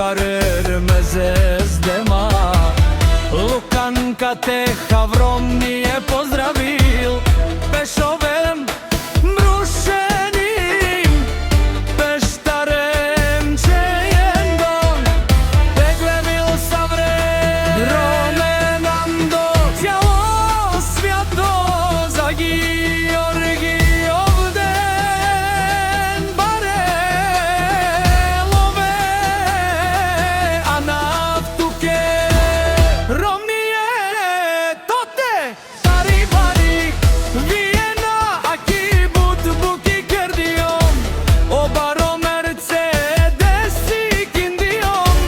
Bukarer mezezdema Lukanka te Havrom nije pozdravil Pešovem brušenim Peštarem čejendom Teglevil savre Romenando Tjalo svjato za Georgijov den Barelove a naftuke Romnije tote Bari bari Vijena a kibut buki kerdijom Obaro Mercedesi kindijom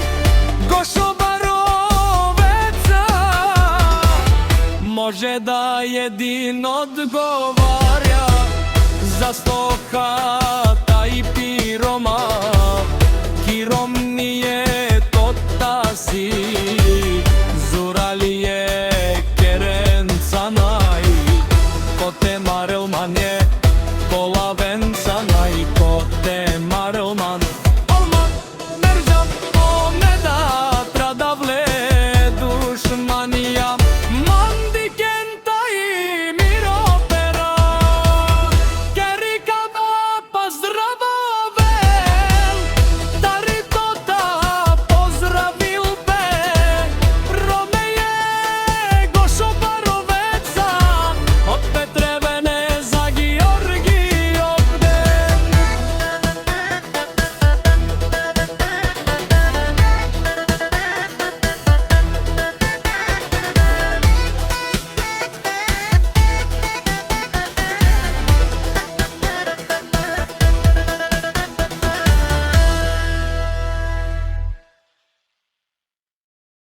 Gošo baroveca Može da jedin odgovarja Za stohata i piroma Kirom nije to ta si